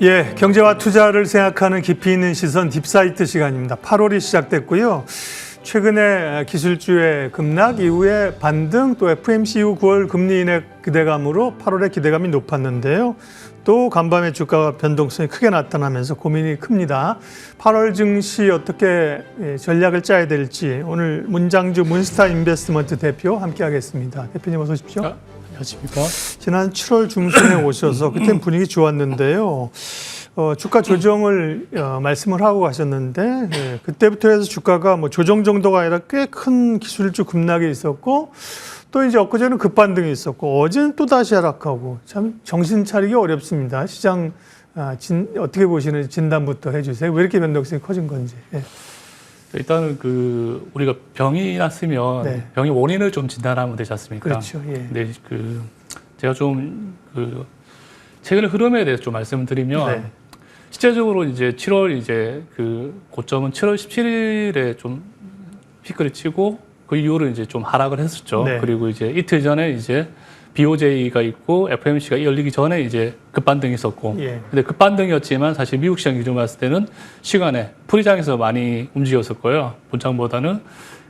예, 경제와 투자를 생각하는 깊이 있는 시선 딥사이트 시간입니다. 8월이 시작됐고요. 최근에 기술주의 급락 이후에 반등, 또 FOMC 이후 9월 금리 인하 기대감으로 8월에 기대감이 높았는데요. 또 간밤에 주가 변동성이 크게 나타나면서 고민이 큽니다. 8월 증시 어떻게 전략을 짜야 될지 오늘 문장주 문스타 인베스트먼트 대표 함께하겠습니다. 대표님 어서 오십시오. 안녕하십니까. 지난 7월 중순에 오셔서 그때는 분위기 좋았는데요. 주가 조정을 말씀을 하고 가셨는데 그때부터 해서 주가가 뭐 조정 정도가 아니라 꽤 큰 기술주 급락이 있었고 또 이제 엊그제는 급반등이 있었고 어제는 또 다시 하락하고 참 정신 차리기 어렵습니다. 시장 어떻게 보시는 진단부터 해주세요. 왜 이렇게 변동성이 커진 건지. 예. 일단은 우리가 병이 났으면 네. 병의 원인을 좀 진단하면 되지 않습니까? 그렇죠. 예. 네, 제가 좀 최근의 흐름에 대해서 좀 말씀을 드리면 네. 실제적으로 이제 7월 이제 고점은 7월 17일에 좀 피크를 치고 그 이후로 이제 좀 하락을 했었죠. 네. 그리고 이제 이틀 전에 이제 BOJ가 있고 FOMC가 열리기 전에 이제 급반등이 있었고, 예. 근데 급반등이었지만 사실 미국 시장 기준으로 봤을 때는 시간에 풀이장에서 많이 움직였을 거예요. 본장보다는.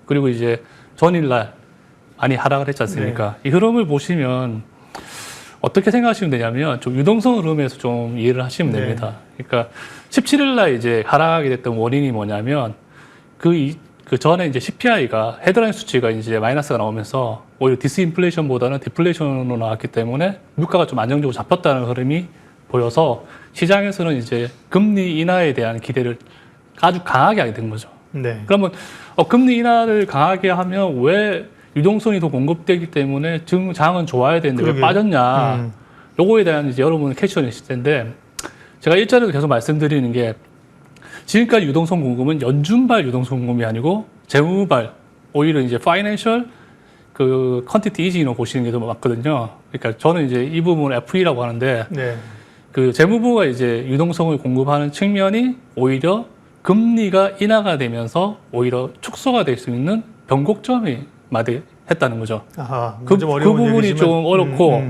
그리고 이제 전일날 많이 하락을 했지 않습니까? 이 흐름을 보시면 어떻게 생각하시면 되냐면 좀 유동성 흐름에서 좀 이해를 하시면 됩니다. 그러니까 17일날 이제 하락하게 됐던 원인이 뭐냐면 그 전에 이제 CPI가 헤드라인 수치가 이제 마이너스가 나오면서 오히려 디스인플레이션보다는 디플레이션으로 나왔기 때문에 물가가 좀 안정적으로 잡혔다는 흐름이 보여서 시장에서는 이제 금리 인하에 대한 기대를 아주 강하게 하게 된 거죠. 네. 그러면 금리 인하를 강하게 하면 왜 유동성이 더 공급되기 때문에 장은 좋아야 되는데 왜 빠졌냐. 요거에 대한 이제 여러분 캐치가 있을 텐데 제가 일전에도 계속 말씀드리는 게 지금까지 유동성 공급은 연준발 유동성 공급이 아니고 재무발, 오히려 이제 파이낸셜 퀀티티 이징으로 보시는 게 더 맞거든요. 그러니까 저는 이제 이 부분을 FE라고 하는데 네. 재무부가 이제 유동성을 공급하는 측면이 오히려 금리가 인하가 되면서 오히려 축소가 될 수 있는 변곡점이 마련했다는 거죠. 아하, 그 어려운 부분이 얘기지만, 좀 어렵고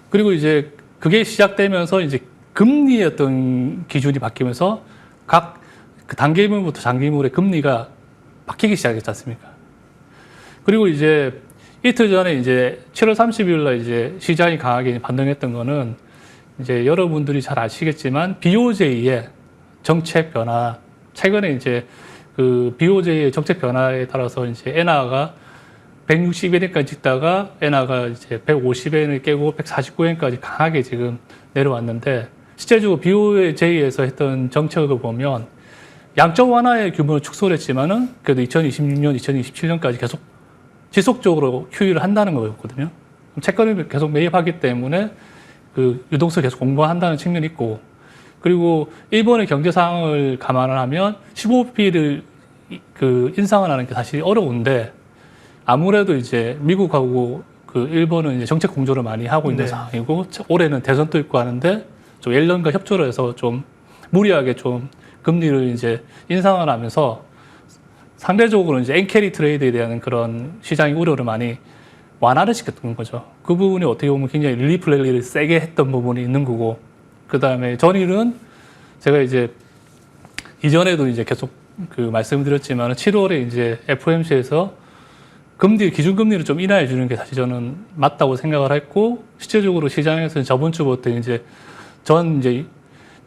그리고 이제 그게 시작되면서 이제 금리의 어떤 기준이 바뀌면서 각 단기물부터 장기물의 금리가 바뀌기 시작했지 않습니까? 그리고 이제 이틀 전에 이제 7월 30일 날 이제 시장이 강하게 반등했던 거는 이제 여러분들이 잘 아시겠지만 BOJ의 정책 변화, 최근에 이제 BOJ의 정책 변화에 따라서 이제 엔화가 161엔까지 찍다가 엔화가 이제 150엔을 깨고 149엔까지 강하게 지금 내려왔는데 실제적으로 BOJ에서 했던 정책을 보면 양적 완화의 규모를 축소를 했지만은 그래도 2026년, 2027년까지 계속 지속적으로 QE를 한다는 거였거든요. 채권을 계속 매입하기 때문에 유동성을 계속 공부한다는 측면이 있고 그리고 일본의 경제 상황을 감안을 하면 15bp를 인상을 하는 게 사실 어려운데 아무래도 이제 미국하고 일본은 이제 정책 공조를 많이 하고 있는 상황이고 올해는 대선도 있고 하는데 좀 옐런과 협조를 해서 좀 무리하게 좀 금리를 이제 인상을 하면서 상대적으로 이제 엔캐리 트레이드에 대한 그런 시장의 우려를 많이 완화를 시켰던 거죠. 그 부분이 어떻게 보면 굉장히 릴리프 랠리를 세게 했던 부분이 있는 거고, 그 다음에 전일은 제가 이제 이전에도 이제 계속 말씀드렸지만 7월에 이제 FOMC에서 기준금리를 좀 인하해 주는 게 사실 저는 맞다고 생각을 했고, 실제적으로 시장에서는 저번 주부터 이제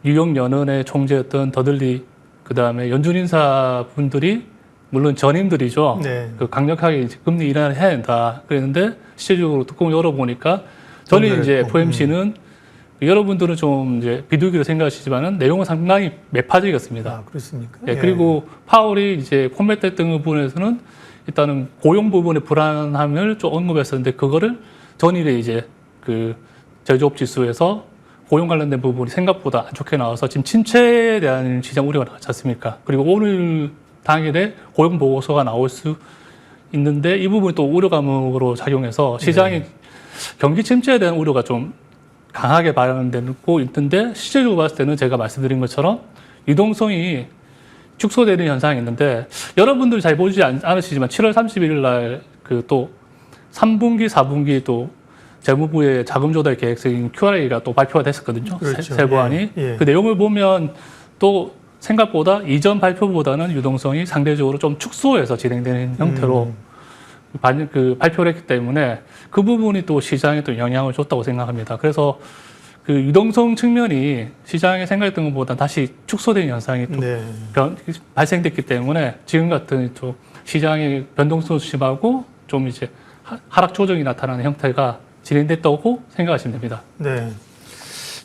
뉴욕 연은의 총재였던 더들리, 그 다음에 연준 인사분들이 물론 전임들이죠. 네. 강력하게 이제 금리 인하를 해야 된다. 그랬는데 실제적으로 뚜껑을 열어보니까 전에 이제 FOMC는 여러분들은 좀 이제 비둘기로 생각하시지만은 내용은 상당히 매파적이었습니다. 아, 그렇습니까? 예, 그리고 파월이 이제 포맷됐던 부분에서는 일단은 고용 부분의 불안함을 좀 언급했었는데 그거를 전일에 이제 제조업 지수에서 고용 관련된 부분이 생각보다 안 좋게 나와서 지금 침체에 대한 시장 우려가 나왔지 않습니까? 그리고 오늘 당일에 고용 보고서가 나올 수 있는데 이 부분이 또 우려감으로 작용해서 시장이 경기 침체에 대한 우려가 좀 강하게 발현되고 있는데 실제적으로 봤을 때는 제가 말씀드린 것처럼 유동성이 축소되는 현상이 있는데 여러분들 잘 보지 않으시지만 7월 31일 날 또 3분기, 4분기 또 재무부의 자금 조달 계획서인 QRA가 또 발표가 됐었거든요. 그렇죠. 세부안이. 예, 예. 그 내용을 보면 또 생각보다 이전 발표보다는 유동성이 상대적으로 좀 축소해서 진행되는 형태로 그 발표를 했기 때문에 그 부분이 또 시장에 또 영향을 줬다고 생각합니다. 그래서 그 유동성 측면이 시장에 생각했던 것보다 다시 축소된 현상이 또 네. 발생됐기 때문에 지금 같은 또 시장의 변동성이 심하고 좀 이제 하락 조정이 나타나는 형태가 진행됐다고 생각하시면 됩니다. 네.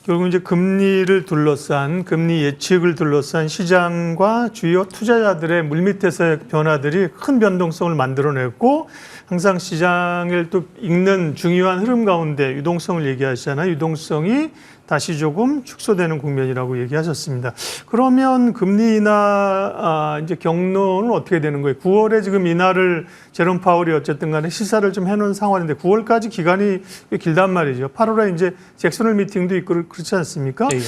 결국 이제 금리를 둘러싼 금리 예측을 둘러싼 시장과 주요 투자자들의 물밑에서의 변화들이 큰 변동성을 만들어냈고 항상 시장을 또 읽는 중요한 흐름 가운데 유동성을 얘기하시잖아요. 유동성이 다시 조금 축소되는 국면이라고 얘기하셨습니다. 그러면 금리 인하 이제 경로는 어떻게 되는 거예요? 9월에 지금 인하를 제롬 파월이 어쨌든 간에 시사를 좀 해놓은 상황인데 9월까지 기간이 길단 말이죠. 8월에 이제 잭슨홀 미팅도 있고 그렇지 않습니까? 예, 예.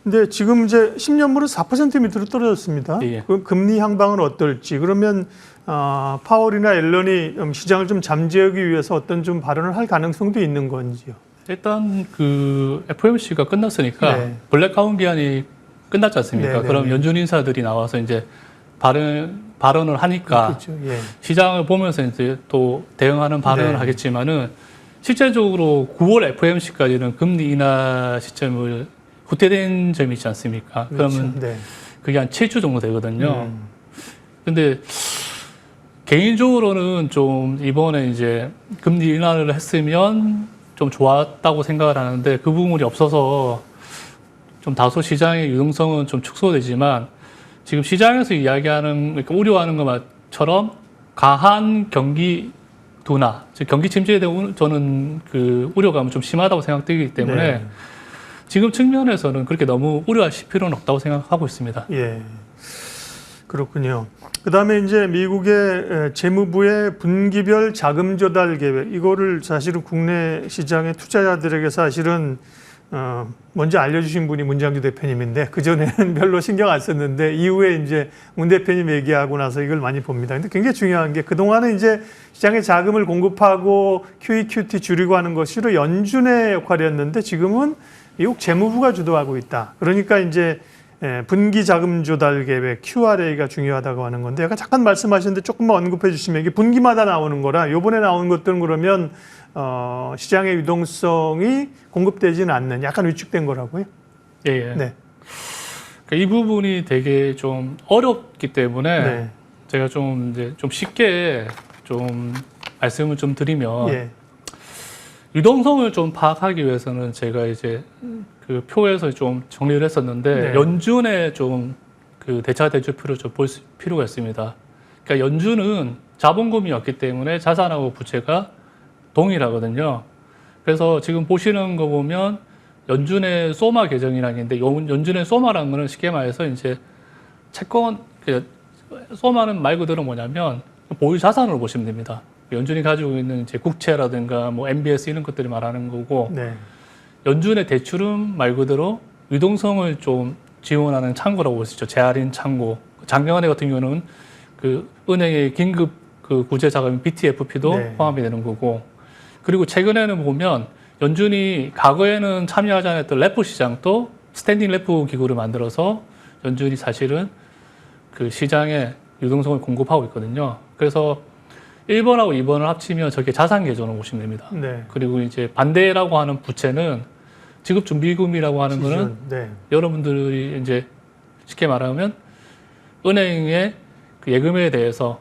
근데 지금 이제 10년물은 4% 밑으로 떨어졌습니다. 예. 그 금리 향방은 어떨지 그러면 파월이나 앨런이 시장을 좀 잠재우기 위해서 어떤 좀 발언을 할 가능성도 있는 건지요. 일단 그 FOMC가 끝났으니까 네. 블랙아웃 기한이 끝났지 않습니까? 네, 네, 그럼 네. 연준 인사들이 나와서 이제 발언을 하니까 그렇죠. 예. 시장을 보면서 이제 또 대응하는 발언을 네. 하겠지만은 실제적으로 9월 FOMC까지는 금리 인하 시점을 후퇴된 점이 있지 않습니까? 그렇죠. 그러면 네. 그게 한 7주 정도 되거든요. 근데 개인적으로는 좀 이번에 이제 금리 인하를 했으면 좀 좋았다고 생각을 하는데 그 부분이 없어서 좀 다소 시장의 유동성은 좀 축소되지만 지금 시장에서 이야기하는 그러니까 우려하는 것처럼 강한 경기 둔화, 즉 경기 침체에 대한 저는 그 우려감은 좀 심하다고 생각되기 때문에 네. 지금 측면에서는 그렇게 너무 우려하실 필요는 없다고 생각하고 있습니다. 예. 그렇군요. 그다음에 이제 미국의 재무부의 분기별 자금 조달 계획 이거를 사실은 국내 시장의 투자자들에게 사실은 먼저 알려주신 분이 문장규 대표님인데 그 전에는 별로 신경 안 썼는데 이후에 이제 문 대표님 얘기하고 나서 이걸 많이 봅니다. 근데 굉장히 중요한 게 그동안은 이제 시장에 자금을 공급하고 QE, QT 줄이고 하는 것이 주로 연준의 역할이었는데 지금은 미국 재무부가 주도하고 있다. 그러니까 이제 분기 자금 조달 계획 QRA가 중요하다고 하는 건데 아까 잠깐 말씀하셨는데 조금만 언급해 주시면 이게 분기마다 나오는 거라 이번에 나온 것들은 그러면 시장의 유동성이 공급되지는 않는 약간 위축된 거라고요? 예, 예. 네. 그러니까 이 부분이 되게 좀 어렵기 때문에 네. 제가 좀 이제 좀 쉽게 좀 말씀을 좀 드리면 예. 유동성을 좀 파악하기 위해서는 제가 이제 그 표에서 좀 정리를 했었는데 네. 연준에 좀 그 대차 대조표를 좀 볼 필요가 있습니다. 그러니까 연준은 자본금이었기 때문에 자산하고 부채가 동일하거든요. 그래서 지금 보시는 거 보면 연준의 소마 계정이라는 게 있는데 연준의 소마라는 거는 쉽게 말해서 이제 채권 소마는 말 그대로 뭐냐면 보유 자산으로 보시면 됩니다. 연준이 가지고 있는 이제 국채라든가 뭐 MBS 이런 것들을 말하는 거고 네. 연준의 대출은 말 그대로 유동성을 좀 지원하는 창구라고 볼 수 있죠. 재할인 창구. 작년에 같은 경우는 그 은행의 긴급 그 구제 자금 BTFP도 네. 포함이 되는 거고 그리고 최근에는 보면 연준이 과거에는 참여하지 않았던 레포 시장도 스탠딩 레포 기구를 만들어서 연준이 사실은 그 시장에 유동성을 공급하고 있거든요. 그래서 1번하고 2번을 합치면 저게 자산 계좌로 보시면 됩니다. 네. 그리고 이제 반대라고 하는 부채는 지급준비금이라고 하는 거는 기준. 네. 여러분들이 이제 쉽게 말하면 은행의 그 예금에 대해서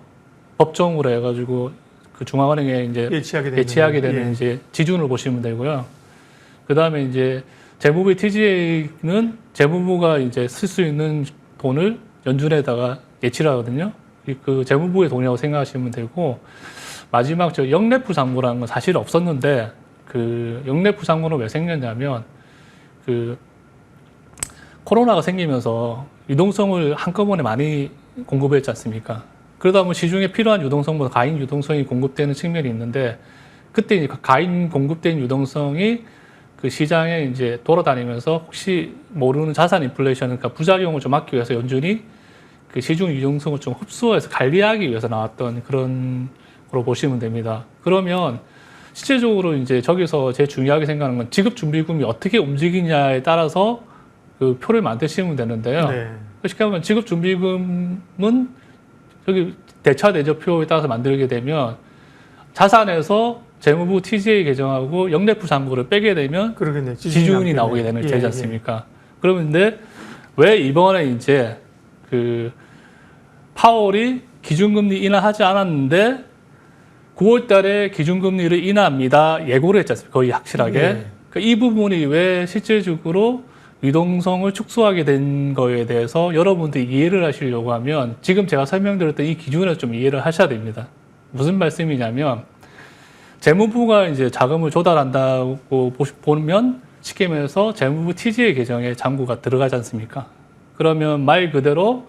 법정으로 해가지고 그 중앙은행에 이제 예치하게 되는 예. 이제 지준을 보시면 되고요. 그 다음에 이제 재무부의 TGA는 재무부가 이제 쓸 수 있는 돈을 연준에다가 예치를 하거든요. 그 재무부의 돈이라고 생각하시면 되고 마지막 저 영래프 잔고라는 건 사실 없었는데 그 영래프 잔고는 왜 생겼냐면 그 코로나가 생기면서 유동성을 한꺼번에 많이 공급했지 않습니까? 그러다 보면 시중에 필요한 유동성보다 가인 유동성이 공급되는 측면이 있는데 그때 이제 가인 공급된 유동성이 그 시장에 이제 돌아다니면서 혹시 모르는 자산 인플레이션 그러니까 부작용을 좀 막기 위해서 연준이 그 시중 유동성을 좀 흡수해서 관리하기 위해서 나왔던 그런 거로 보시면 됩니다. 그러면 실제적으로 이제 저기서 제일 중요하게 생각하는 건 지급준비금이 어떻게 움직이냐에 따라서 그 표를 만드시면 되는데요. 네. 쉽게 하면 지급준비금은 저기 대차대조표에 따라서 만들게 되면 자산에서 재무부 TGA 계정하고 영내부 잔고를 빼게 되면 그러겠네. 지준이 나오게 되지 않습니까? 그런데 왜 이번에 이제 그 파월이 기준금리 인하하지 않았는데 9월 달에 기준금리를 인하합니다. 예고를 했지 않습니까? 거의 확실하게. 네. 그러니까 이 부분이 왜 실질적으로 유동성을 축소하게 된 거에 대해서 여러분들이 이해를 하시려고 하면 지금 제가 설명드렸던 이 기준을 좀 이해를 하셔야 됩니다. 무슨 말씀이냐면 재무부가 이제 자금을 조달한다고 보면 쉽게 말해서 재무부 TGA 계정에 잔고가 들어가지 않습니까? 그러면 말 그대로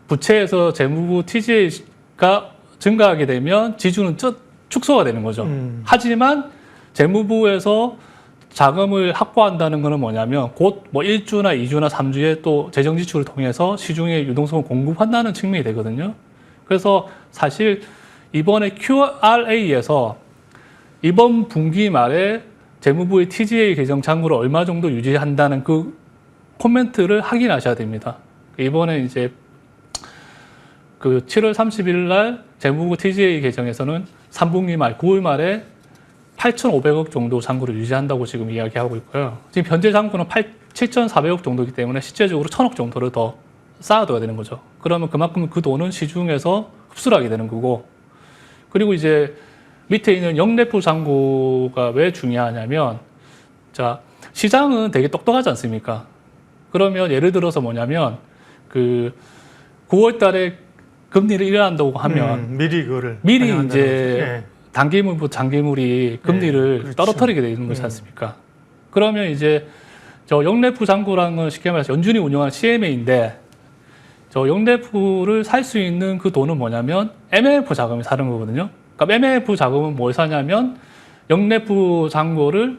부채에서 재무부 TGA가 증가하게 되면 지주는 축소가 되는 거죠. 하지만 재무부에서 자금을 확보한다는 것은 뭐냐면 곧 뭐 1주나 2주나 3주에 또 재정 지출을 통해서 시중에 유동성을 공급한다는 측면이 되거든요. 그래서 사실 이번에 QRA에서 이번 분기 말에 재무부의 TGA 계정 잔고를 얼마 정도 유지한다는 그 코멘트를 확인하셔야 됩니다. 이번에 이제 그 7월 30일 날 재무부 TGA 계정에서는 3분기 말 9월 말에 8,500억 정도 잔고를 유지한다고 지금 이야기하고 있고요. 지금 현재 잔고는 7,400억 정도이기 때문에 실제적으로 1,000억 정도를 더 쌓아둬야 되는 거죠. 그러면 그만큼 그 돈은 시중에서 흡수를 하게 되는 거고, 그리고 이제 밑에 있는 영내부 잔고가 왜 중요하냐면, 자, 시장은 되게 똑똑하지 않습니까? 그러면 예를 들어서 뭐냐면, 그 9월 달에 금리를 인하한다고 하면, 미리 그거를. 미리 이제 단기물부 장기물이 금리를 그렇죠. 떨어뜨리게 되는 거지 않습니까? 그러면 이제 저 영내부 잔고라는 건 쉽게 말해서 연준이 운영하는 CMA인데, 저 영내부를 살 수 있는 그 돈은 뭐냐면 MLF 자금이 사는 거거든요. 그러니까 MLF 자금은 뭘 사냐면 영내부 잔고를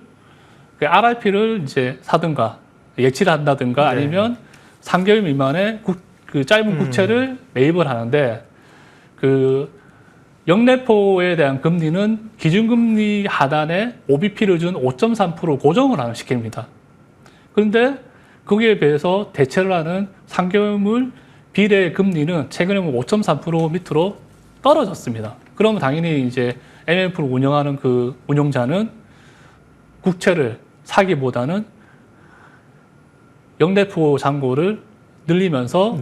그 RRP를 이제 사든가 예치를 한다든가 아니면 3개월 미만의 그 짧은 국채를 매입을 하는데, 그 영내포에 대한 금리는 기준금리 하단에 OBP를 준 5.3% 고정을 시킵니다. 그런데 거기에 비해서 대체를 하는 3개월물 비례 금리는 최근에 5.3% 밑으로 떨어졌습니다. 그러면 당연히 이제 MLF를 운영하는 그 운용자는 국채를 사기보다는 영내포 잔고를 늘리면서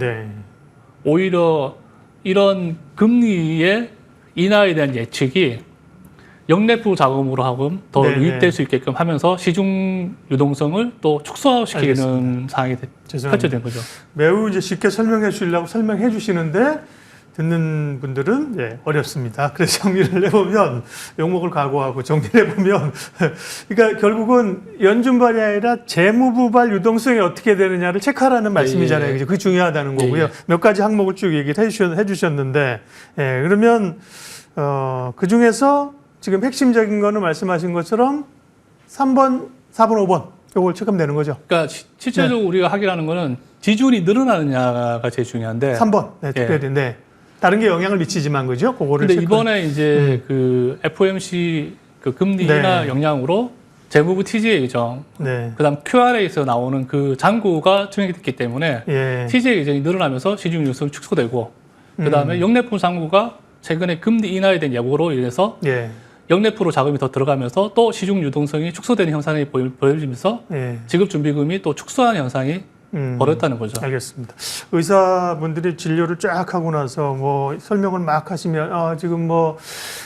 오히려 이런 금리의 인하에 대한 예측이 영내부 자금으로 하금 더 유입될 수 있게끔 하면서 시중 유동성을 또 축소시키는 상황이 펼쳐진 거죠. 매우 이제 쉽게 설명해 주려고 설명해 주시는데 듣는 분들은 어렵습니다. 그래서 정리를 해보면, 욕먹을 각오하고 정리를 해보면, 그러니까 결국은 연준발이 아니라 재무부발 유동성이 어떻게 되느냐를 체크하라는 말씀이잖아요. 그게 중요하다는 거고요. 몇 가지 항목을 쭉 얘기를 해주셨는데, 그러면 그 중에서 지금 핵심적인 거는 말씀하신 것처럼 3번, 4번, 5번 이걸 체크하면 되는 거죠. 그러니까 실제적으로 우리가 확인하는 거는 지준이 늘어나느냐가 제일 중요한데. 3번, 특별히. 다른 게 영향을 미치지만, 그죠? 그거를. 근데 이번에 이제 그 FOMC 그 금리 인하 영향으로 재무부 TGA 계정, 그다음 QRA에서 나오는 그 잔고가 증액됐기 때문에 TGA 계정이 늘어나면서 시중 유동성이 축소되고, 그다음에 영내포 잔고가 최근에 금리 인하에 대한 예고로 인해서 영내포로 자금이 더 들어가면서 또 시중 유동성이 축소되는 현상이 보여지면서 지급준비금이 또 축소하는 현상이 벌었다는 거죠. 알겠습니다. 의사분들이 진료를 쫙 하고 나서 뭐 설명을 막 하시면 지금 뭐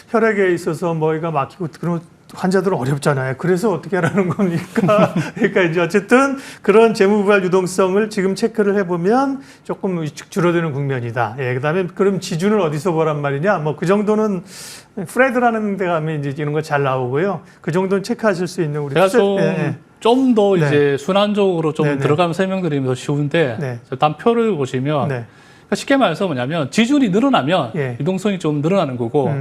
혈액에 있어서 뭐가 막히고 그런 환자들은 어렵잖아요. 그래서 어떻게 하라는 겁니까? 그러니까 이제 어쨌든 그런 재무부발 유동성을 지금 체크를 해보면 조금 줄어드는 국면이다. 그다음에 그럼 지준을 어디서 보란 말이냐? 뭐 그 정도는 프레드라는 데 가면 이제 이런 거 잘 나오고요. 그 정도는 체크하실 수 있는 우리 제가 좀 더 이제 순환적으로 좀 들어가면 설명드리면 더 쉬운데, 일단 표를 보시면 그러니까 쉽게 말해서 뭐냐면 지준이 늘어나면 유동성이 좀 늘어나는 거고,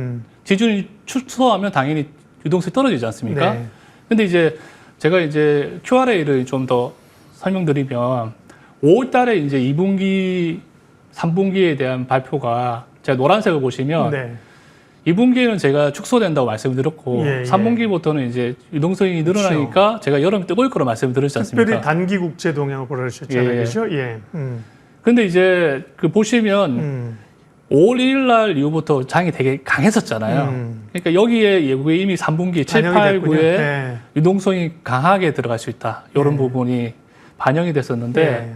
지준이 축소하면 당연히 유동성이 떨어지지 않습니까? 근데 이제 제가 이제 QRA를 좀 더 설명드리면 5월 달에 이제 2분기, 3분기에 대한 발표가 제가 노란색을 보시면 2분기에는 제가 축소된다고 말씀드렸고 예, 예. 3분기부터는 이제 유동성이 늘어나니까 제가 여름에 뜨거울 거로 말씀드렸지 않습니까? 특별히 단기 국채 동향을 보라셨잖아요. 예. 그렇죠? 예. 근데 이제 그 보시면 5월 1일 날 이후부터 장이 되게 강했었잖아요. 그러니까 여기에 예고에 이미 3분기 7, 8, 9에 예. 유동성이 강하게 들어갈 수 있다. 이런 부분이 반영이 됐었는데 예.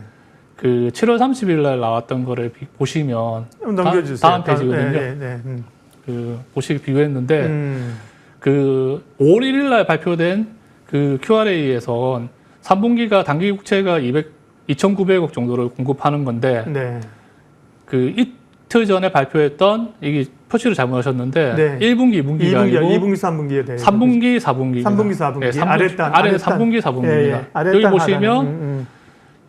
그 7월 30일 날 나왔던 거를 보시면 넘겨주세요. 다음 페이지거든요. 예, 예, 예. 그 보시기 비교했는데 그 5월 1일 날 발표된 그 QRA에선 3분기가 단기 국채가 2,900억 정도를 공급하는 건데 네. 그 이틀 전에 발표했던 이게 표시를 잘못하셨는데 네. 1분기, 2분기가 2분기, 아니고 2분기, 3분기에 대해 3분기, 4분기. 3분기, 4분기. 네, 아랫단. 아래 3분기, 4분기입니다. 예, 예. 여기 아랫단 보시면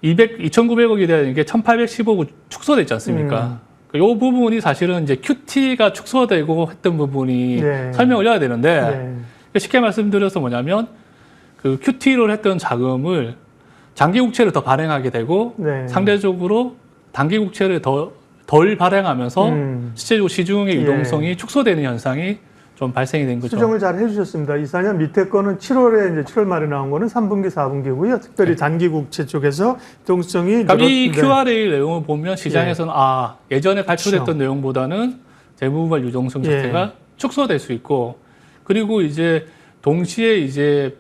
2,900억이 대한 이게 1,810억 축소돼 있지 않습니까? 이 부분이 사실은 이제 QT가 축소되고 했던 부분이 네. 설명을 해야 되는데 네. 쉽게 말씀드려서 뭐냐면 그 QT를 했던 자금을 장기 국채를 더 발행하게 되고 네. 상대적으로 단기 국채를 덜 발행하면서 실제적으로 시중의 예. 유동성이 축소되는 현상이 좀 발생이 된 거죠. 수정을 잘 해주셨습니다. 이사년 밑에 거는 7월에 이제 7월 말에 나온 거는 3분기, 4분기고요. 특별히 단기 국채 쪽에서 유동성이 그러니까 이 늘었는데 QRA 내용을 보면 시장에서는 예전에 발표됐던 그렇죠. 내용보다는 대부분 유동성 예. 자체가 축소될 수 있고 그리고 이제 동시에 이제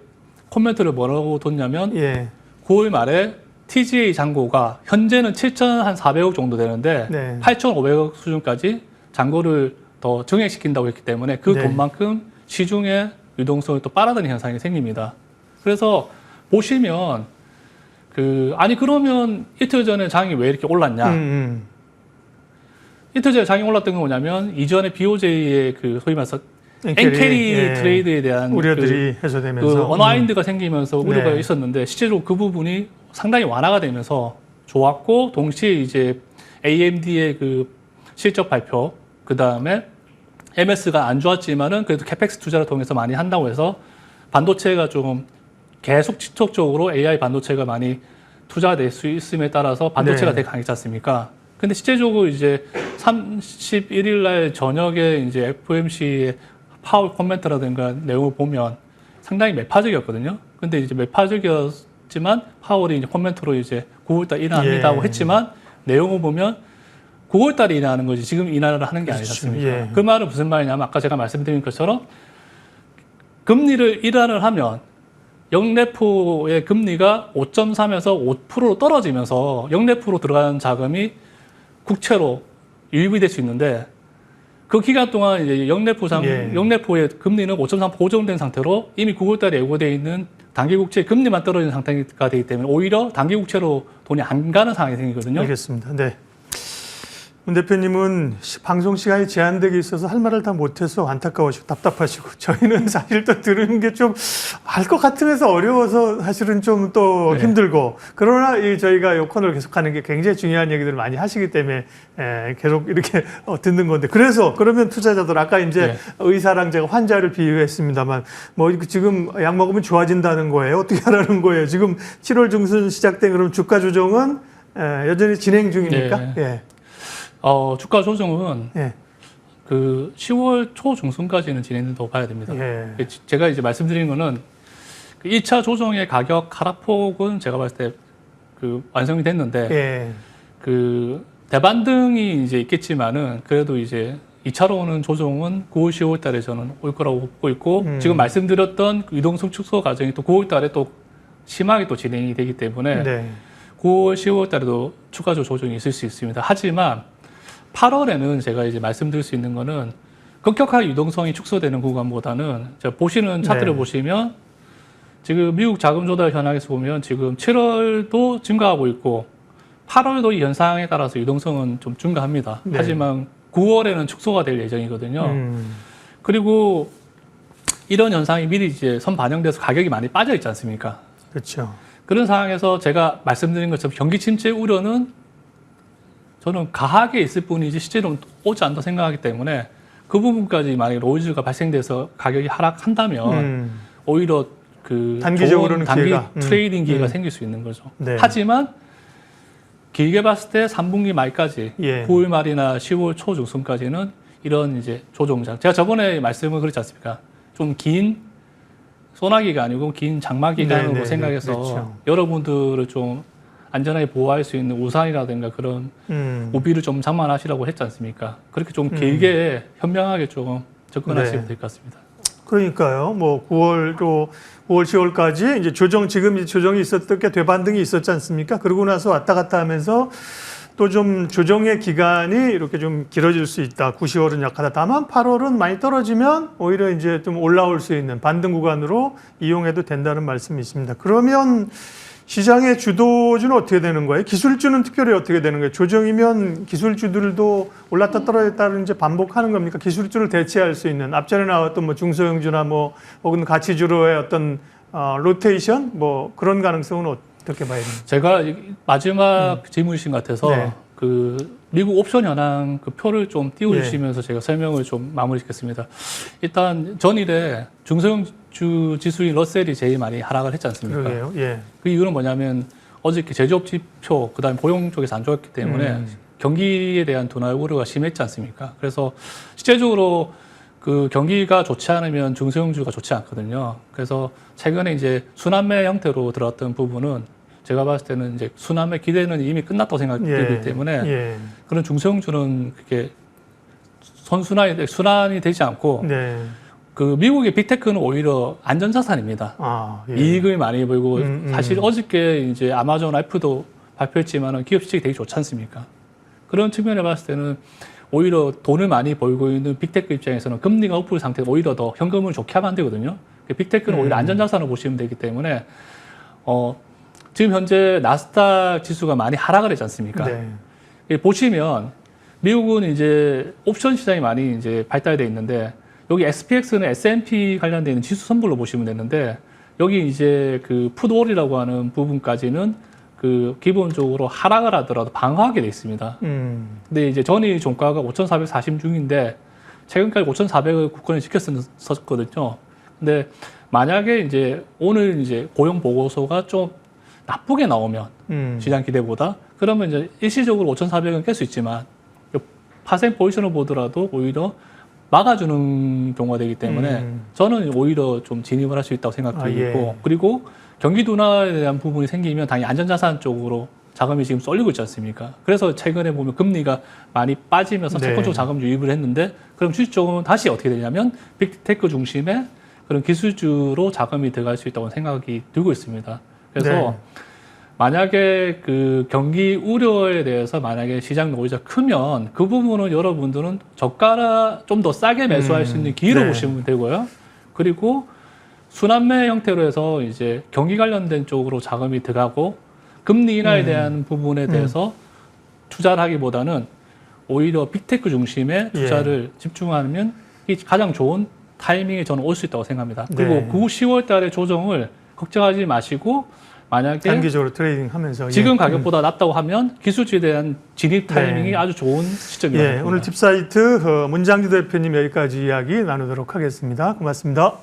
코멘트를 뭐라고 뒀냐면 예. 9월 말에 TGA 잔고가 현재는 7,400억 정도 되는데 네. 8,500억 수준까지 잔고를 더 증액시킨다고 했기 때문에 그 네. 돈만큼 시중의 유동성이 또 빨아드는 현상이 생깁니다. 그래서 보시면 그러면 이틀 전에 장이 왜 이렇게 올랐냐? 이틀 전에 장이 올랐던 건 뭐냐면 이전에 BOJ의 그 소위 말해서 엔캐리 예. 트레이드에 대한 우려들이 그 해소되면서 언와인드가 생기면서 우려가 네. 있었는데 실제로 그 부분이 상당히 완화가 되면서 좋았고 동시에 이제 AMD의 그 실적 발표 그 다음에 MS가 안 좋았지만은 그래도 캐펙스 투자를 통해서 많이 한다고 해서 반도체가 좀 계속 지속적으로 AI 반도체가 많이 투자될 수 있음에 따라서 반도체가 네. 되게 강했지 않습니까? 근데 실제적으로 이제 31일 날 저녁에 이제 FOMC의 파월 코멘트라든가 내용을 보면 상당히 매파적이었거든요. 근데 이제 매파적이었지만 파월이 이제 코멘트로 이제 9월달 인하합니다고 예. 했지만 내용을 보면 9월달에 인하하는 거지 지금 인하를 하는 게 아니지 않습니까? 예. 그 말은 무슨 말이냐면 아까 제가 말씀드린 것처럼 금리를 인하를 하면 영래포의 금리가 5.3에서 5%로 떨어지면서 영래포로 들어가는 자금이 국채로 유입이 될 수 있는데 그 기간 동안 이제 영래포의 금리는 5.3 고정된 상태로 이미 9월달에 예고되어 있는 단기 국채 금리만 떨어진 상태가 되기 때문에 오히려 단기 국채로 돈이 안 가는 상황이 생기거든요. 알겠습니다. 네. 문 대표님은 방송 시간이 제한되게 있어서 할 말을 다 못해서 안타까우시고 답답하시고 저희는 사실 또 들은 게 좀 알 것 같으면서 어려워서 사실은 좀 또 네. 힘들고 그러나 저희가 이 코너를 계속하는 게 굉장히 중요한 얘기들을 많이 하시기 때문에 계속 이렇게 듣는 건데 그러면 투자자들 아까 이제 네. 의사랑 제가 환자를 비유했습니다만 뭐 지금 약 먹으면 좋아진다는 거예요. 어떻게 하라는 거예요. 지금 7월 중순 시작된 그럼 주가 조정은 여전히 진행 중입니까? 네. 예. 주가 조정은 예. 그 10월 초 중순까지는 진행된다고 봐야 됩니다. 예. 제가 이제 말씀드린 거는 그 1차 조정의 가격 하락폭은 제가 봤을 때 그 완성이 됐는데 예. 그 대반등이 이제 있겠지만은 그래도 이제 2차로 오는 조정은 9월, 10월 달에 저는 올 거라고 보고 있고 지금 말씀드렸던 그 유동성 축소 과정이 또 9월 달에 또 심하게 또 진행이 되기 때문에 네. 9월, 10월 달에도 추가적 조정이 있을 수 있습니다. 하지만 8월에는 제가 이제 말씀드릴 수 있는 거는 급격하게 유동성이 축소되는 구간보다는 제가 보시는 차트를 네. 보시면 지금 미국 자금 조달 현황에서 보면 지금 7월도 증가하고 있고 8월도 이 현상에 따라서 유동성은 좀 증가합니다. 네. 하지만 9월에는 축소가 될 예정이거든요. 그리고 이런 현상이 미리 이제 선 반영돼서 가격이 많이 빠져 있지 않습니까? 그렇죠. 그런 상황에서 제가 말씀드린 것처럼 경기 침체 우려는 저는 가하게 있을 뿐이지 실제로는 오지 않다 생각하기 때문에 그 부분까지 만약에 로이즈가 발생돼서 가격이 하락한다면 오히려 그 단기적으로는 좋은 단기 기회가, 트레이딩 기회가 생길 수 있는 거죠. 네. 하지만 길게 봤을 때 3분기 말까지 예. 9월 말이나 10월 초 중순까지는 이런 이제 조종장. 제가 저번에 말씀을 그랬지 않습니까? 좀 긴 소나기가 아니고 긴 장마 기간으로 네네, 생각해서 그렇죠. 여러분들을 좀 안전하게 보호할 수 있는 우산이라든가 그런 우비를 좀 장만하시라고 했지 않습니까? 그렇게 좀 길게 현명하게 좀 접근하시면 네. 될 것 같습니다. 그러니까요. 뭐 9월 10월까지 이제 지금 이제 조정이 있었던 게 되반등이 있었지 않습니까? 그러고 나서 왔다 갔다 하면서 또 좀 조정의 기간이 이렇게 좀 길어질 수 있다. 9, 10월은 약하다. 다만 8월은 많이 떨어지면 오히려 이제 좀 올라올 수 있는 반등 구간으로 이용해도 된다는 말씀이 있습니다. 그러면 시장의 주도주는 어떻게 되는 거예요? 기술주는 특별히 어떻게 되는 거예요? 조정이면 기술주들도 올랐다 떨어졌다를 이제 반복하는 겁니까? 기술주를 대체할 수 있는 앞전에 나왔던 뭐 중소형주나 뭐 혹은 가치주로의 어떤 로테이션 뭐 그런 가능성은 어떻게 봐야 됩니까? 제가 마지막 질문이신 것 같아서 네. 그 미국 옵션 현황 그 표를 좀 띄워주시면서 제가 설명을 좀 마무리 짓겠습니다. 일단 전일에 중소형주 지수인 러셀이 제일 많이 하락을 했지 않습니까? 그러게요. 예. 그 이유는 뭐냐면 어저께 제조업 지표, 그다음에 고용 쪽에서 안 좋았기 때문에 경기에 대한 둔화 우려가 심했지 않습니까? 그래서 실제적으로 그 경기가 좋지 않으면 중소형주가 좋지 않거든요. 그래서 최근에 이제 순환매 형태로 들어왔던 부분은 제가 봤을 때는 이제 순환매 기대는 이미 끝났다고 생각되기 때문에 그런 중소형주는 그렇게 순환이 되지 않고 네. 그 미국의 빅테크는 오히려 안전자산입니다. 예. 이익을 많이 벌고 사실 어저께 이제 아마존 알프도 발표했지만은 기업 실적이 되게 좋지 않습니까? 그런 측면에 봤을 때는 오히려 돈을 많이 벌고 있는 빅테크 입장에서는 금리가 높은 상태에서 오히려 더 현금을 좋게 하면 안 되거든요. 빅테크는 오히려 안전자산으로 보시면 되기 때문에 지금 현재 나스닥 지수가 많이 하락을 했지 않습니까? 네. 보시면 미국은 이제 옵션 시장이 많이 이제 발달돼 있는데 여기 SPX는 S&P 관련되어 있는 지수 선불로 보시면 되는데 여기 이제 그 풋월이라고 하는 부분까지는 그 기본적으로 하락을 하더라도 방어하게 돼 있습니다. 근데 이제 전일 종가가 5,440 중인데 최근까지 5,400을 국권에 지켰었거든요. 근데 만약에 이제 오늘 이제 고용 보고서가 좀 나쁘게 나오면 시장 기대보다 그러면 이제 일시적으로 5,400은 깰 수 있지만 파생 포지션을 보더라도 오히려 막아주는 경우가 되기 때문에 저는 오히려 좀 진입을 할 수 있다고 생각되고 있고 그리고 경기 둔화에 대한 부분이 생기면 당연히 안전자산 쪽으로 자금이 지금 쏠리고 있지 않습니까? 그래서 최근에 보면 금리가 많이 빠지면서 채권 쪽 자금 유입을 했는데 그럼 주식 쪽은 다시 어떻게 되냐면 빅테크 중심의 그런 기술주로 자금이 들어갈 수 있다고 생각이 들고 있습니다. 그래서 만약에 그 경기 우려에 대해서 만약에 시장 노이즈가 크면 그 부분은 여러분들은 저가라 좀 더 싸게 매수할 수 있는 기회로 보시면 되고요. 그리고 순환매 형태로 해서 이제 경기 관련된 쪽으로 자금이 들어가고 금리 인하에 대한 부분에 대해서 투자를 하기보다는 오히려 빅테크 중심의 투자를 집중하면 이 가장 좋은 타이밍에 저는 올 수 있다고 생각합니다. 그리고 9, 10월 달의 조정을 걱정하지 마시고 만약에 단기적으로 트레이딩하면서 지금 가격보다 낮다고 하면 기술주에 대한 진입 타이밍이 아주 좋은 시점입니다. 오늘 딥사이트 문장주 대표님 여기까지 이야기 나누도록 하겠습니다. 고맙습니다.